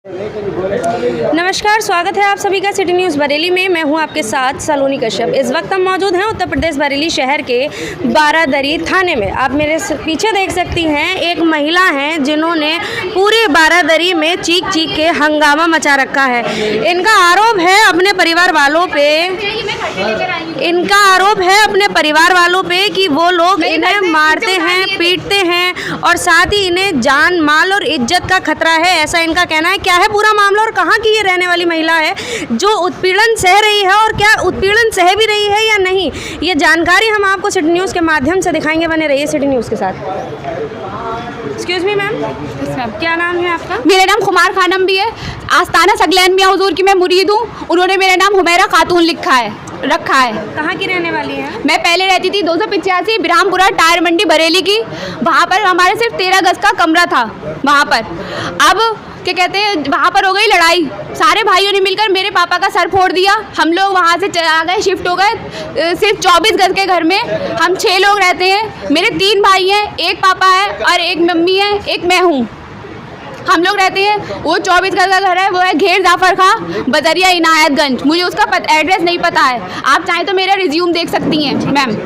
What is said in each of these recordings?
नमस्कार, स्वागत है आप सभी का सिटी न्यूज़ बरेली में। मैं हूं आपके साथ सलोनी कश्यप। इस वक्त हम मौजूद हैं उत्तर प्रदेश बरेली शहर के बारादरी थाने में। आप मेरे पीछे देख सकती हैं, एक महिला हैं जिन्होंने पूरे बारादरी में चीख चीख के हंगामा मचा रखा है। इनका आरोप है अपने परिवार वालों पे कि वो लोग इन्हें मारते हैं, पीटते हैं और साथ ही इन्हें जान माल और इज्जत का खतरा है, ऐसा इनका कहना है। क्या है पूरा मामला और कहाँ की ये रहने वाली महिला है जो उत्पीड़न सह रही है और क्या उत्पीड़न सह भी रही है या नहीं, ये जानकारी हम आपको सिटी न्यूज़ के माध्यम से दिखाएंगे। बने रहिए सिटी न्यूज़ के साथ। एक्सक्यूज़ मी मैम, क्या नाम है आपका? मेरा नाम खुमार खानम भी है। आस्ताना सगलैन मियां हुजूर की मैं मुरीद हूँ। उन्होंने मेरा नाम हुमैरा खातून रखा है। कहाँ की रहने वाली है? मैं पहले रहती थी 285 बिरामपुरा टायर मंडी बरेली की। वहाँ पर हमारे सिर्फ 13 गज का कमरा था। वहाँ पर अब क्या कहते हैं, वहाँ पर हो गई लड़ाई। सारे भाइयों ने मिलकर मेरे पापा का सर फोड़ दिया। हम लोग वहाँ से आ गए, शिफ्ट हो गए। सिर्फ 24 गज के घर में हम 6 लोग रहते हैं। मेरे 3 भाई हैं, एक पापा है और एक मम्मी है, एक मैं हूँ। हम लोग रहते हैं, वो 24 गज का घर है, वो है घेर जाफर खां, बदरिया इनायतगंज। मुझे उसका एड्रेस नहीं पता है। आप चाहें तो मेरा रिज्यूम देख सकती हैं मैम।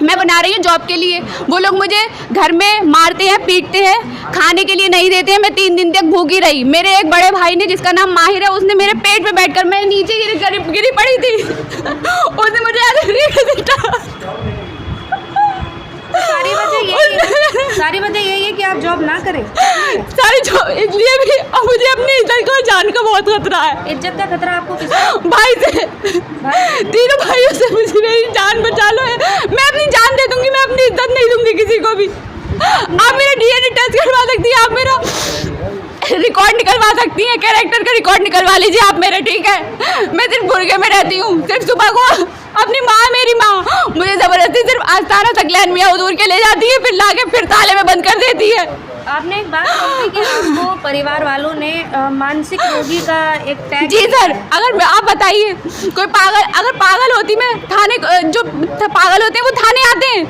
मैं बना रही हूँ जॉब के लिए। वो लोग मुझे घर में मारते हैं, पीटते हैं, खाने के लिए नहीं देते हैं। मैं 3 दिन तक भूखी रही। मेरे एक बड़े भाई ने, जिसका नाम माहिर है, उसने मेरे पेट पे बैठकर, मैं नीचे गिरी पड़ी थी उसने मुझे सारी वजह यही है कि आप जॉब ना करें। सारी जॉब इसलिए भी, और मुझे अपनी इज्जत का जान का बहुत खतरा है। इज्जत का खतरा आपको किससे? भाई से। तीनों भाइयों से मुझे मेरी जान बचा लो है। मैं अपनी जान दे दूंगी, मैं अपनी इज्जत नहीं दूंगी किसी को भी। आप मेरा डीएनए टेस्ट करवा सकती हैं, आप मेरा रिकॉर्ड निकलवा सकती हैं, कैरेक्टर का रिकॉर्ड निकलवा लीजिए आप मेरा, ठीक है? मैं सिर्फ बुर्गे में रहती हूँ। सिर्फ सुबह को अपनी माँ, मेरी माँ मुझे ज़बरदस्ती सिर्फ आस्ताना सगलैन मियां हुजूर के ले जाती है, फिर लाके फिर ताले में बंद कर देती है। आपने एक बात कही कि आपको परिवार वालों ने मानसिक रोगी का एक टैग। जी सर, अगर आप बताइए, कोई अगर पागल होती मैं थाने, जो पागल होते हैं वो थाने आते हैं।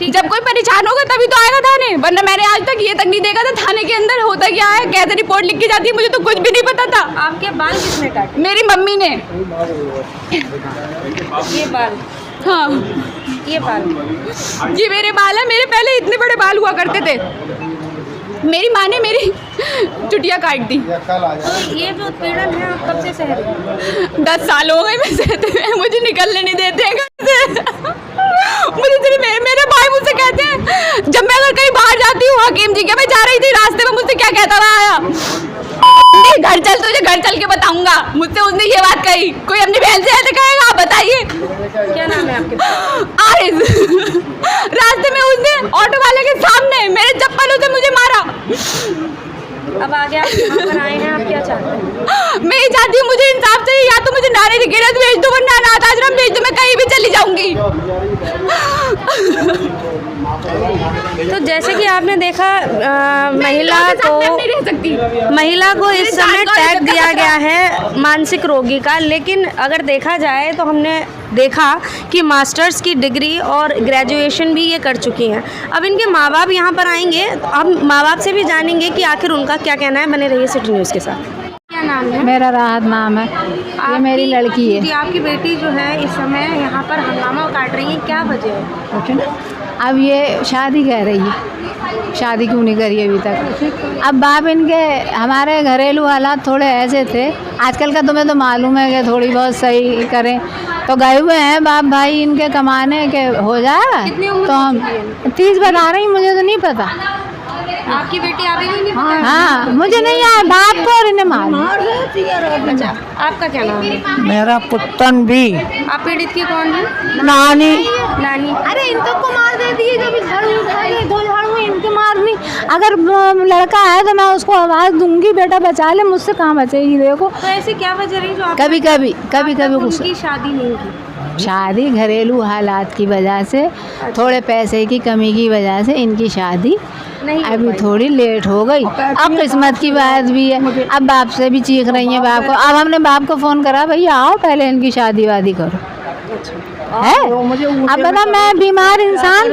जब कोई परेशान होगा तभी तो आएगा थाने, वरना मैंने आज तक ये तक नहीं देखा था थाने के अंदर होता क्या है, कैसे रिपोर्ट लिख के जाती है, मुझे तो कुछ भी नहीं पता था। आपके बाल किसने काटे? मेरी मम्मी ने। ये बाल? हाँ, ये बाल ये मेरे बाल है। मेरे पहले इतने बड़े बाल हुआ करते थे। मेरी माँ ने मेरी चुटिया काट दी। तो ये जो उत्पीड़न है आप कब से सह रही हैं? 10 साल हो गए मैं सहते हुए। मुझे निकलने नहीं देते हैं घर से। मुझे सिर्फ मेरे भाई मुझसे कहते हैं, जब मैं अगर कहीं बाहर जाती हूँ, हकीम जी के मैं जा रही थी, रास्ते में मुझसे क्या कहता रहा आया, घर चल, तुझे घर चल के बताऊंगा। मुझसे उसने ये बात कही। कोई अपनी बहन से ऐसे कहेगा? आप बताइए। क्या नाम है आपके? आरिज़। रास्ते में उसने ऑटो वाले के सामने मेरे चप्पलों से मुझे मारा। अब आगे आप यहाँ पर आए हैं, आप क्या चाहते हैं? मैं ये चाहती हूँ, मुझे इंसाफ चाहिए। या तो मुझे नारे की गिरत भेज दो, वरना अनाथ आश्रम भेज दो, मैं कहीं भी चली जाऊंगी। तो जैसे कि आपने देखा, महिला को इस समय टैग दिया गया है मानसिक रोगी का। लेकिन अगर देखा जाए तो हमने देखा कि मास्टर्स की डिग्री और ग्रेजुएशन भी ये कर चुकी हैं। अब इनके माँ बाप यहाँ पर आएंगे, तो हम माँ बाप से भी जानेंगे कि आखिर उनका क्या कहना है। बने रहिए सिटी न्यूज़ के साथ। क्या नाम है? मेरा राहत नाम है। ये मेरी लड़की है। जी, आपकी बेटी जो है इस समय यहाँ पर हंगामा काट रही है, क्या वजह है? अब ये शादी कह रही है, शादी क्यों नहीं करी अभी तक? अब बाप इनके, हमारे घरेलू हालात थोड़े ऐसे थे, आजकल का तुम्हें तो मालूम है कि थोड़ी बहुत सही करें, तो गए हुए हैं बाप भाई इनके कमाने के, हो जाएगा। कितनी तो हम 30 बता रही, मुझे तो नहीं पता। आपकी बेटी आ गई? हाँ, मुझे नहीं आया, बाप को और इन्हें मार। अच्छा, आपका क्या नाम है? मेरा पुतन भी। आप पीड़ित की कौन है? नानी। नानी। अरे इनको को मार देती है, कभी झाड़ू उठाएंगे, 2 झाड़ू में इनके मारनी। अगर लड़का है तो मैं उसको आवाज़ दूंगी, बेटा बचा ले, मुझसे कहाँ बचेगी? देखो तो ऐसी क्या वजह रही जो आप कभी कभी कुछ उनकी शादी नहीं की? शादी घरेलू हालात की वजह से, थोड़े पैसे की कमी की वजह से इनकी शादी नहीं अभी थोड़ी लेट हो गई। अब किस्मत की बात भी है। अब बाप से भी चीख रही है बाप को। अब हमने बाप को फ़ोन करा, भैया आओ पहले इनकी शादी वादी करो। है। अब बता, मैं बीमार इंसान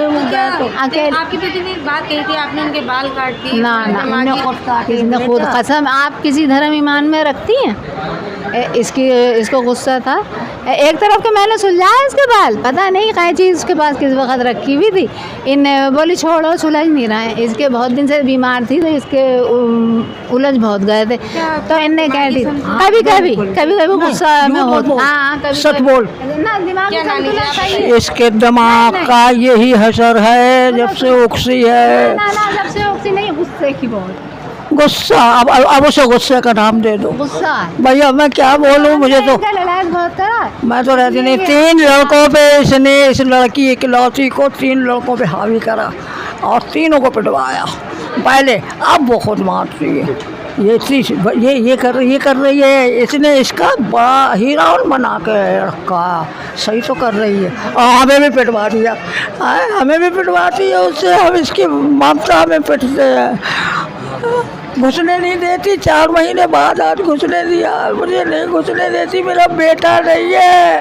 अकेले। आपके पति ने एक बात कही थी, आपने उनके बाल काट दिए। ना इसने खुद कसम, आप किसी धर्म ईमान में रखती हैं? इसको गुस्सा था, एक तरफ के मैंने सुलझाया इसके बाल, पता नहीं क्या चीज़ उसके पास किस वक्त रखी हुई थी। इन बोली छोड़ो, सुलझ नहीं रहा है, इसके बहुत दिन से बीमार थी तो इसके उलझ बहुत गए थे, तो इनने कह दी कभी कभी गुस्सा में होता। हाँ, कभी सच बोल। ना, दिमाग में संतुलन सही है। इसके दिमाग का यही असर है, जब से उकसी है। ना जब से उकसी नहीं, गुस्से की बहुत गुस्सा। अब उसे गुस्से का नाम दे दो। गुस्सा है। भैया मैं क्या बोलूँ, मुझे तो इनका लड़ाई बहुत करा। मैं तो रहती नहीं। 3 लड़कों पे इसने, इस लड़की इकलौती को 3 लड़कों पे हावी करा और तीनों को पिटवाया पहले। अब वो खुद मारती है, ये कर रही है। इसने इसका बड़ा हीरोइन बना के रखा, सही तो कर रही है। और हमें भी पिटवा दिया, हमें भी पिटवाती है उससे। हम इसकी ममता हमें पिटते हैं, घुसने नहीं देती। 4 महीने बाद आज घुसने दिया, मुझे नहीं घुसने देती। मेरा बेटा नहीं है।